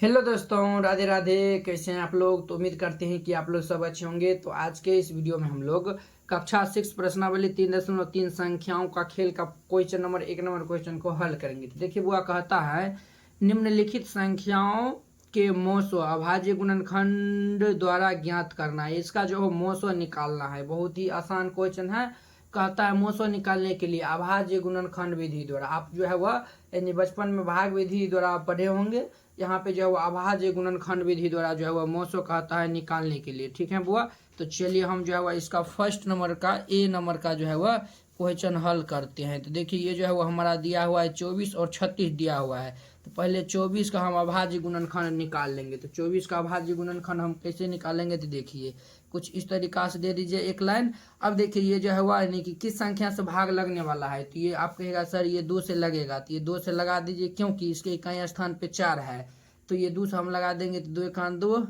Hello दोस्तों, राधे राधे। कैसे हैं आप लोग? तो उम्मीद करते हैं कि आप लोग सब अच्छे होंगे। तो आज के इस वीडियो में हम लोग कक्षा 6 प्रश्नावली 3.3 संख्याओं का खेल का क्वेश्चन नंबर 1 क्वेश्चन को हल करेंगे। तो देखिए वो कहता है निम्नलिखित संख्याओं के मोसो अभाज्य गुणनखंड द्वारा ज्ञात करना है। इसका जो मोसो निकालना है, बहुत ही आसान क्वेश्चन है। कहता है मोसो निकालने के लिए अभाज्य गुणनखंड विधि द्वारा, आप जो है वह यानी बचपन में भाग विधि द्वारा आप पढ़े होंगे। यहाँ पे जो है वो अभाज्य गुणनखंड विधि द्वारा जो है वह मोसो कहता है निकालने के लिए। ठीक है बुआ, तो चलिए हम जो है वह इसका फर्स्ट नंबर का ए नंबर का जो है वह क्वेश्चन हल करते हैं। तो देखिए ये जो है वो हमारा दिया हुआ है 24 और 36 दिया हुआ है। तो पहले 24 का हम अभाज्य गुणनखंड निकाल लेंगे। तो 24 का अभाज्य गुणनखंड हम कैसे निकालेंगे? तो देखिए कुछ इस तरीका से दे दीजिए एक लाइन। अब देखिए ये जो है वह यानी कि किस संख्या से भाग लगने वाला है। तो ये आप कहेगा सर ये 2 से लगेगा, तो ये 2 से लगा दीजिए क्योंकि इसके इकाई स्थान पे 4 है। तो ये 2 से हम लगा देंगे तो 2 एकान 2,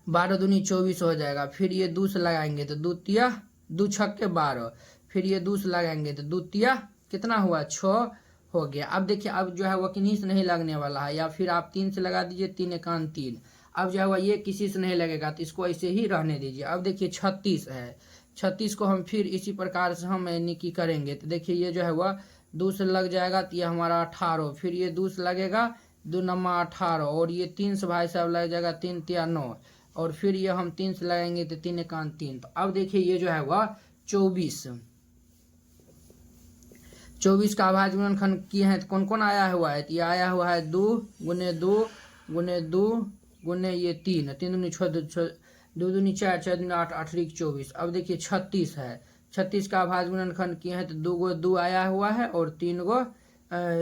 12 दूनी 24 हो जाएगा। फिर ये 2 से लगाएंगे तो 2 तिया 2 छक्के 12। फिर ये 2 से लगाएंगे तो 2 तिया कितना हुआ 6 हो गया। अब देखिए अब जो है वह किन्हीं से नहीं लगने वाला है, या फिर आप 3 से लगा दीजिए 3 एकान 3। अब जो है वह ये किसी से नहीं लगेगा तो इसको ऐसे ही रहने दीजिए। अब देखिए 36 है, 36 को हम फिर इसी प्रकार से हम निकी करेंगे। तो देखिए ये जो है वह 2 से लग जाएगा तो ये हमारा 18। फिर ये 2 से लगेगा 2 नमा 18, और ये 3 से भाई साहब लग जाएगा 3 तिया 9, और फिर ये हम 3 से लगाएंगे तो 3 एकान 3। तो अब देखिए ये जो है वह 24 का अभाज्य गुणनखंड किए हैं तो कौन कौन आया हुआ है? तो ये आया हुआ है 2 गुने 2 गुने 2 गुने ये 3 दूनी 6 2 दूनी 4 4 दूनी 8 8 24। अब देखिए 36 है, 36 का अभाज्य गुणनखंड किए हैं तो 2 गो 2 आया हुआ है और 3 गो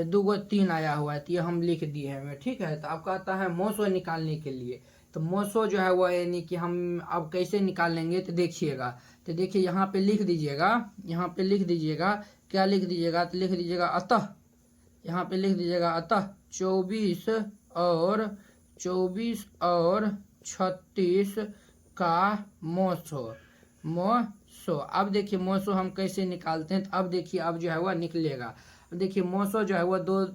2 गो 3 आया हुआ है। तो ये हम लिख दिए हैं, ठीक है। तो अब कहता है मोसो निकालने के लिए। तो मोसो जो है वो यानी कि हम अब कैसे निकालेंगे? तो देखिएगा। तो देखिए यहाँ पे लिख दीजिएगा, यहाँ पे लिख दीजिएगा, क्या लिख दीजिएगा? तो लिख दीजिएगा अतः, यहाँ पे लिख दीजिएगा अतः 24 और 36 का मोसो। अब देखिए मोसो हम कैसे निकालते हैं? तो अब देखिए अब जो है वह निकलेगा। देखिए मोसो जो है वह दो,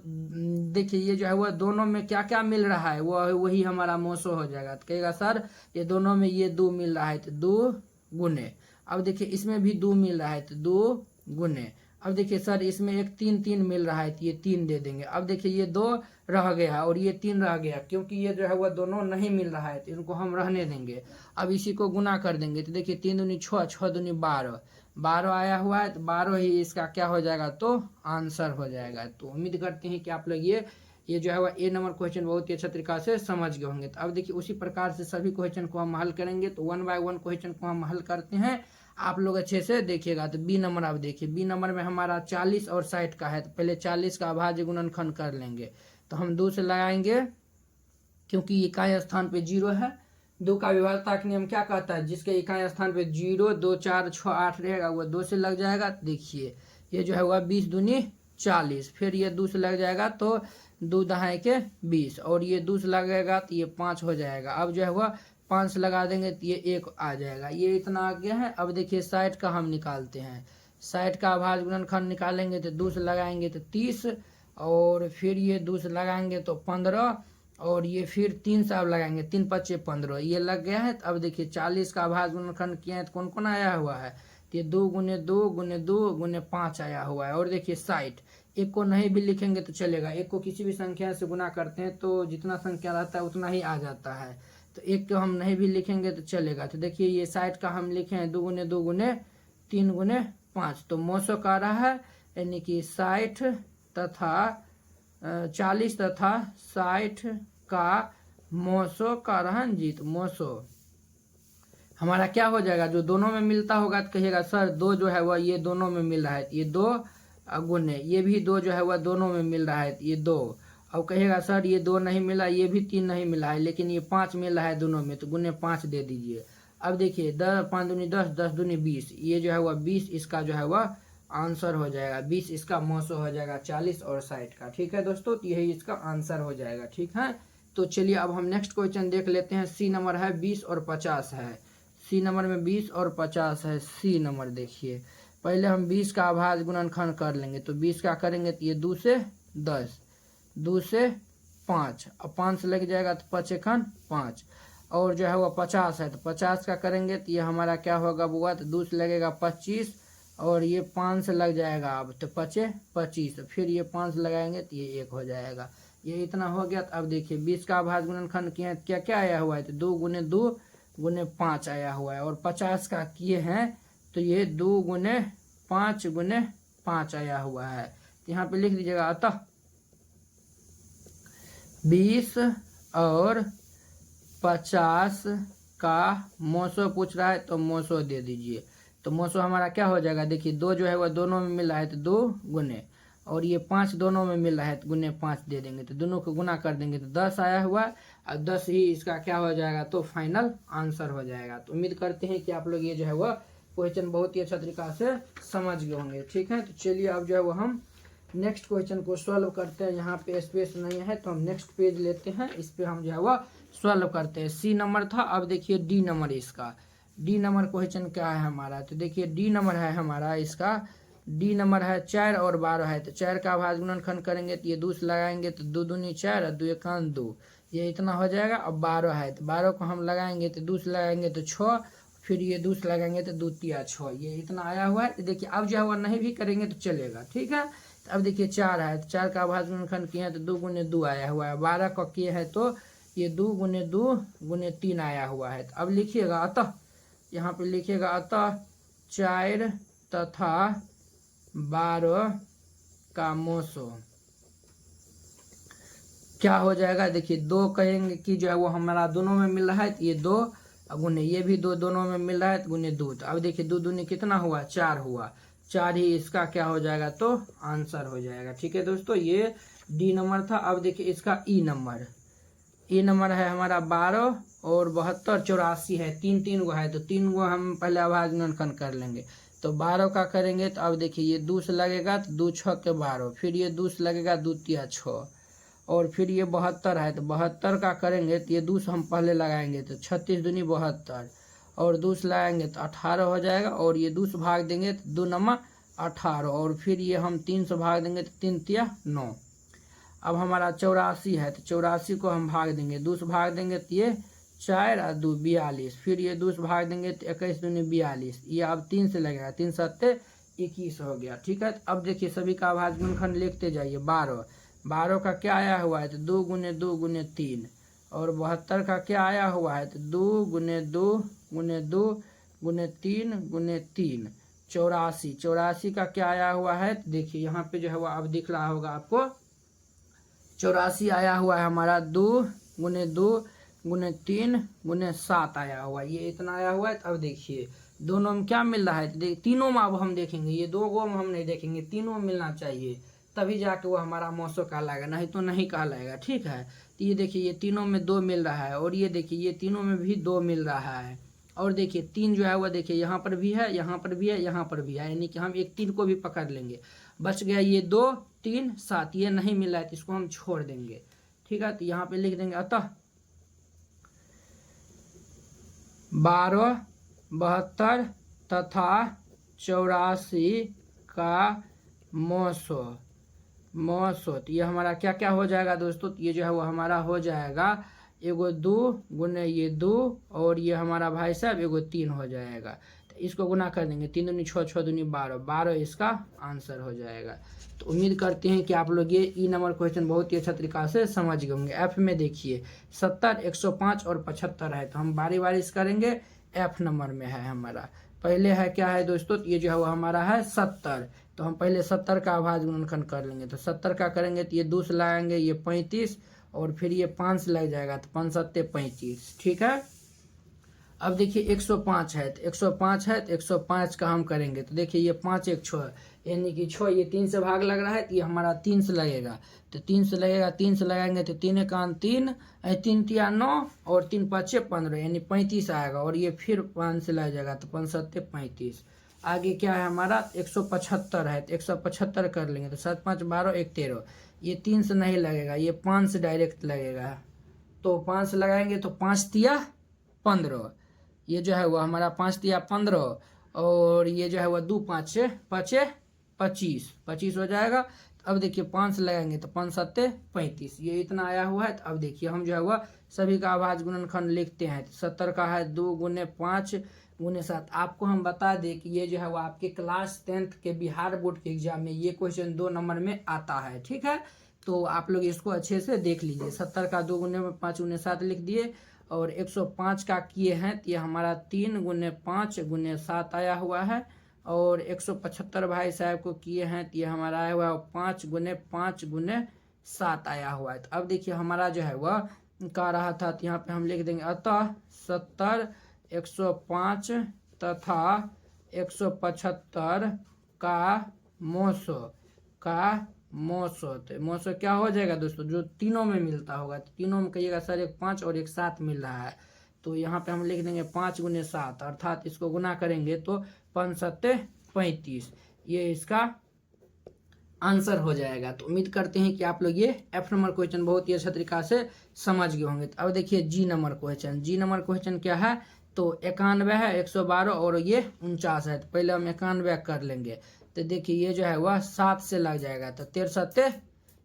देखिए ये जो है वह दोनों में क्या क्या मिल रहा है वह वही हमारा मोसो हो जाएगा। तो कहेगा सर ये दोनों में ये 2 मिल रहा है तो 2 गुने। अब देखिए इसमें भी 2 मिल रहा है तो 2 गुने। अब देखिए सर इसमें एक 3 3 मिल रहा है तो ये 3 दे देंगे। अब देखिए ये 2 रह गया और ये 3 रह गया, क्योंकि ये जो है वह दोनों नहीं मिल रहा है तो इनको हम रहने देंगे। अब इसी को गुना कर देंगे तो देखिए 3 दूनी 6 6 दूनी 12 12 आया हुआ है तो 12 ही इसका क्या हो जाएगा? तो आंसर हो जाएगा। तो उम्मीद करते हैं कि आप लोग ये जो है वह ए नंबर क्वेश्चन बहुत ही अच्छा तरीका से समझ गए होंगे। तो अब देखिए उसी प्रकार से सभी क्वेश्चन को हम हल करेंगे। तो 1 बाय 1 क्वेश्चन को हम हल करते हैं, आप लोग अच्छे से देखिएगा। तो बी नंबर आप देखिए, बी नंबर में हमारा 40 और 60 का है। तो पहले 40 का अभाज्य गुणनखंड कर लेंगे। तो हम 2 से लगाएंगे क्योंकि इकाई स्थान पे 0 है। 2 का विभाज्यता का नियम क्या कहता है? जिसके इकाई स्थान पे 0 2 4 6 8 रहेगा वह 2 से लग जाएगा। देखिए ये जो है वह 20 दूनी 40। फिर ये 2 से लग जाएगा तो 2 दहाई के 20, और ये 2 से लगेगा तो ये 5 हो जाएगा। अब जो है वह 5 से लगा देंगे तो ये 1 आ जाएगा। ये इतना आ गया है। अब देखिए 60 का हम निकालते हैं। 60 का अभाज्य गुणनखंड निकालेंगे तो 2 से लगाएंगे तो 30, और फिर ये 2 से लगाएंगे तो 15, और ये फिर 3 से अब लगाएंगे 3 5 15, ये लग गया है। तो अब देखिए 40 का अभाज्य गुणनखंड किया है तो कौन कौन आया हुआ है? तो ये 2 गुने 2 गुने 2 गुने 5 आया हुआ है। और देखिए 60, एक को नहीं भी लिखेंगे तो चलेगा। एक को किसी भी संख्या से गुना करते हैं तो जितना संख्या रहता है उतना ही आ जाता है। तो एक को हम नहीं भी लिखेंगे तो चलेगा। तो देखिए ये 60 का हम लिखे हैं 2 गुने 2 गुने 3 गुने 5। तो मोसो का रहा है यानी कि 60 तथा 40 तथा 60 का मोसो का रहन जीत। मोसो हमारा क्या हो जाएगा? जो दोनों में मिलता होगा तो कहिएगा सर 2 जो है वह ये दोनों में मिल रहा है, ये 2 गुने ये भी 2 जो है वह दोनों में मिल रहा है, ये 2। अब कहिएगा सर ये 2 नहीं मिला, ये भी 3 नहीं मिला है, लेकिन ये 5 मिल रहा है दोनों में, तो गुने 5 दे दीजिए। अब देखिए 10 5 दूनी 10 10 दूनी 20, ये जो है वह 20 इसका जो है वह आंसर हो जाएगा। 20 इसका मोसो हो जाएगा 40 और 60 का। ठीक है दोस्तों, तो यही इसका आंसर हो जाएगा। ठीक है, तो चलिए अब हम नेक्स्ट क्वेश्चन देख लेते हैं। सी नंबर है 20 और 50 है। सी नंबर में 20 और 50 है। सी नंबर देखिए, पहले हम 20 का अभाज्य गुणनखंड कर लेंगे। तो 20 का करेंगे तो ये 2 से 10, 2 से 5, अब 5 से लग जाएगा तो 5 एखन 5, और जो है वो 50 है तो 50 का करेंगे तो ये हमारा क्या होगा बुआ, तो 2 से लगेगा 25, और ये 5 से लग जाएगा अब तो 5 25, फिर ये 5 लगाएंगे तो ये 1 हो जाएगा। ये इतना हो गया। तो अब देखिए 20 का आभाज्य गुणनखंड किया क्या क्या आया हुआ है, तो 2 गुने 2 गुने 5 आया हुआ है, और 50 का किए हैं तो ये 2 गुने 5 गुने 5 आया हुआ है। तो यहाँ पे लिख लीजिएगा अतः 20 और 50 का मोसो पूछ रहा है तो मोसो दे दीजिए। तो मोसो हमारा क्या हो जाएगा, देखिए 2 जो है वह दोनों में मिला है तो 2 गुने, और ये 5 दोनों में मिला है तो गुने 5 दे देंगे, तो दोनों को गुना कर देंगे तो 10 आया हुआ, और 10 ही इसका क्या हो जाएगा, तो फाइनल आंसर हो जाएगा। तो उम्मीद करते हैं कि आप लोग ये जो है वह क्वेश्चन बहुत ही अच्छा तरीका से समझ गए होंगे। ठीक है, तो चलिए अब जो है वो हम नेक्स्ट क्वेश्चन को सॉल्व करते हैं। यहाँ पे स्पेस नहीं है तो हम नेक्स्ट पेज लेते हैं, इस पे हम जो है वह सॉल्व करते हैं। सी नंबर था, अब देखिए डी नंबर इसका। डी नंबर क्वेश्चन क्या है हमारा, तो देखिए डी नंबर है हमारा इसका, डी नंबर है 4 और 12 है, तो 4 का आभाज्य गुणनखंड करेंगे तो ये 2 से लगाएंगे तो 2 दूनी 4 और 2 एकान 2, ये इतना हो जाएगा। अब 12 है तो 12 को हम लगाएंगे तो 2 से लगाएंगे तो 6, फिर ये 2 से लगाएंगे तो 2 तिया 6, ये इतना आया हुआ है। देखिए अब जो है वह नहीं भी करेंगे तो चलेगा। ठीक है, तो अब देखिए 4 है तो 4 का आभाज्य गुणनखंड किए हैं तो 2 गुने 2 आया हुआ है, 12 का किए हैं तो ये 2 गुने 2 गुने 3 आया हुआ है। तो अब लिखिएगा अतः, यहाँ पे लिखिएगा अतः 4 तथा 12 का मोसो क्या हो जाएगा, देखिए 2 कहेंगे कि जो है वो हमारा दोनों में मिल रहा है तो ये 2 गुने ये भी 2 दोनों में मिल रहा है तो गुने 2, तो अब देखिए 2 दूनी कितना हुआ, 4 हुआ, 4 ही इसका क्या हो जाएगा, तो आंसर हो जाएगा। ठीक है दोस्तों, ये डी नंबर था। अब देखिए इसका ई नंबर, ई नंबर है हमारा 12 और 72 84 है, 3 गो है, तो 3 गो हम पहले आभाज्य गुणनखंड कर लेंगे। तो 12 का करेंगे तो अब देखिए ये 2 से लगेगा तो 2 6 के 12, फिर ये 2 से लगेगा 2 तिया 6, और फिर ये 72 है तो 72 का करेंगे तो ये 2 से हम पहले लगाएंगे तो 36 दूनी 72, और 2 से लगाएंगे तो 18 हो जाएगा, और ये 2 से भाग देंगे तो 2 नमा 18, और फिर ये हम 3 से भाग देंगे तो 3 तिया 9। अब हमारा 84 है तो 84 को हम भाग देंगे, 2 से भाग देंगे तो ये 4 और 2 42, फिर ये 2 से भाग देंगे तो 21 दूनी 42, ये अब 3 से लगेगा, 3 7 21 हो गया। ठीक है, अब देखिए सभी का आभाज्य गुणनखंड लिखते जाइए। 12 का क्या आया हुआ है, तो 2 गुने 2 गुने 3, और 72 का क्या आया हुआ है, तो 2 गुने 2 गुने 2 गुने 3 गुने 3, 84 का क्या आया हुआ है, तो देखिए यहाँ पे जो है वो अब दिख रहा होगा आपको, 84 आया हुआ है हमारा, 2 गुने 2 गुने 3 गुने 7 आया हुआ है, ये इतना आया हुआ है। तो अब देखिए दोनों में क्या मिल रहा है, तो तीनों में अब हम देखेंगे, ये 2 गो में हम नहीं देखेंगे, तीनों में मिलना चाहिए तभी जाके वो हमारा मोसो कहलाएगा, नहीं तो नहीं कहलाएगा। ठीक है, तो ये देखिए ये तीनों में 2 मिल रहा है, और ये देखिए ये तीनों में भी 2 मिल रहा है, और देखिए 3 जो है वो देखिए यहाँ पर भी है, यहाँ पर भी है, यहाँ पर भी है, यानी कि हम एक 3 को भी पकड़ लेंगे। बच गया ये 2 3 7, ये नहीं मिला है तो इसको हम छोड़ देंगे। ठीक है, तो यहाँ पे लिख देंगे अतः 12 72 तथा 84 का मोसो, तो ये हमारा क्या क्या हो जाएगा दोस्तों, तो ये जो है वो हमारा हो जाएगा एगो 2 गुने ये 2, और ये हमारा भाई साहब एगो 3 हो जाएगा। तो इसको गुना कर देंगे, 3 दूनी 6 6 दूनी 12 इसका आंसर हो जाएगा। तो उम्मीद करते हैं कि आप लोग ये ई नंबर क्वेश्चन बहुत ही अच्छा तरीका से समझ गए होंगे। एफ में देखिए 70 105 और 75 है, तो हम बारी बारी से करेंगे। एफ नंबर में है हमारा, पहले है क्या है दोस्तों, ये जो है वो हमारा है 70, तो हम पहले 70 का आभाज्य गुणनखंड कर लेंगे। तो 70 का करेंगे तो ये 2 से लगाएंगे ये 35, और फिर ये 5 से लग जाएगा तो 5 7 35। ठीक है, अब देखिए 105 है तो 105 है तो 105 का हम करेंगे तो देखिए ये 5 1 6, यानी कि 6, ये 3 से भाग लग रहा है तो ये हमारा 3 से लगेगा, तो 3 से लगेगा, 3 से लगाएंगे तो 3 एकान 3 3 तिया 9, और 3 5 15, यानी 35 आएगा, और ये फिर 5 से लग जाएगा तो 5 7 35। आगे क्या है हमारा 175 है तो 175 कर लेंगे, तो 7 5 12 1 13, ये 3 से नहीं लगेगा, ये 5 से डायरेक्ट लगेगा, तो 5 से लगाएंगे तो 5 तिया 15, ये जो है वो हमारा 5 तिया 15, और ये जो है वो 2 5 5 25 हो जाएगा। अब देखिए 5 से लगाएंगे तो 5 सत्ते 35, ये इतना आया हुआ है। तो अब देखिए हम जो है वह सभी का अभाज्य गुणनखंड लिखते हैं। 70 का है 2 गुने 5 गुने 7। आपको हम बता दें कि ये जो है वो आपके क्लास 10th के बिहार बोर्ड के एग्जाम में ये क्वेश्चन 2 नंबर में आता है, ठीक है। तो आप लोग इसको अच्छे से देख लीजिए। 70 का 2 गुने 5 गुने 7 लिख दिए, और 105 का किए हैं तो ये हमारा 3 गुने 5 गुने 7 आया हुआ है। और 175 भाई साहब को किए हैं तो ये हमारा आया हुआ है 5 गुने 5 गुने 7 आया हुआ है। तो अब देखिए हमारा जो है वह का रहा था, तो यहाँ पे हम लिख देंगे अतः 70 105 तथा 175 का मोसो तो मोसो क्या हो जाएगा दोस्तों, जो तीनों में मिलता होगा। तो तीनों में कहिएगा सर एक 5 और एक 7 मिल रहा है, तो यहाँ पे हम लिख देंगे 5 गुने 7, अर्थात इसको गुना करेंगे तो 5 सत्ते 35, ये इसका आंसर हो जाएगा। तो उम्मीद करते हैं कि आप लोग ये F नंबर क्वेश्चन बहुत ही अच्छा तरीका से समझ गए होंगे। तो अब देखिए G नंबर क्वेश्चन क्या है, तो 91 है, 112 और ये 49 है। तो पहले हम 91 कर लेंगे। तो देखिए ये जो है वह 7 से लग जाएगा, तो 13 सत्ते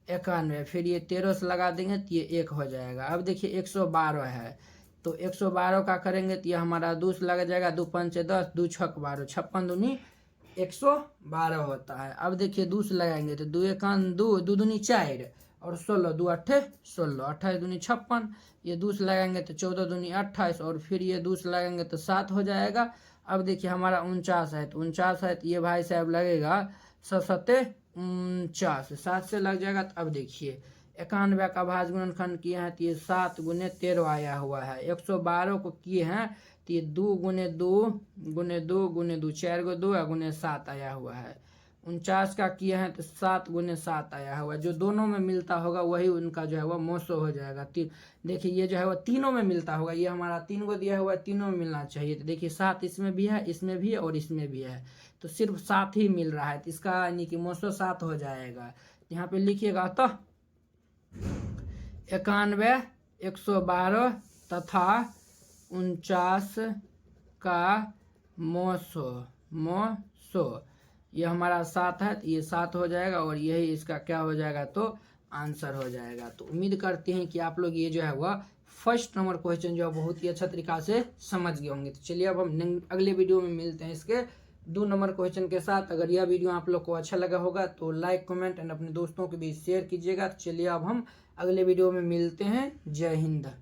91, फिर ये 13 से लगा देंगे तो ये 1 हो जाएगा। अब देखिए 112 है, तो 112 का करेंगे तो ये हमारा 2 से लग जाएगा, 2 पंचे 10, 2 छक 12, 56 दूनी 112 होता है। अब देखिए 2 से लगाएंगे तो 2 एकान 2, 2 दूनी 4 और 16, 2 अट्ठे 16, 28 दूनी 56, ये 2 से लगाएंगे तो 14 दूनी 28, और फिर ये 2 से लगाएंगे तो 7 हो जाएगा। अब देखिए हमारा 49 है, तो 49 है तो ये भाई साहब लगेगा 7 सत्ते 49, 7 से लग जाएगा। तो अब देखिए 91 का भाज्य गुणनखंड किए हैं तो ये 7 गुने 13 आया हुआ है। 112 को किए हैं तो ये 2 गुने 2 गुने 2 गुने 2, 4 गो 2 गुने 7 आया हुआ है। 49 का किए हैं तो 7 गुने 7 आया हुआ है। जो दोनों में मिलता होगा वही उनका जो है वह मोसो हो जाएगा। देखिए ये जो है वह तीनों में मिलता होगा, ये हमारा 3 को दिया हुआ है, तीनों में मिलना चाहिए। तो देखिए 7 इसमें भी है, इसमें भी है और इसमें भी है, तो सिर्फ 7 ही मिल रहा है, तो इसका यानी कि मोसो 7 हो जाएगा। यहाँ पे लिखिएगा तो 91 112 तथा 49 का मोसो ये हमारा 7 है, तो ये 7 हो जाएगा, और यही इसका क्या हो जाएगा, तो आंसर हो जाएगा। तो उम्मीद करते हैं कि आप लोग ये जो है वह फर्स्ट नंबर क्वेश्चन जो है बहुत ही अच्छा तरीका से समझ गए होंगे। तो चलिए अब हम अगले वीडियो में मिलते हैं इसके 2 नंबर क्वेश्चन के साथ। अगर यह वीडियो आप लोग को अच्छा लगा होगा तो लाइक कमेंट एंड अपने दोस्तों के बीच शेयर कीजिएगा। तो चलिए अब हम अगले वीडियो में मिलते हैं। जय हिंद।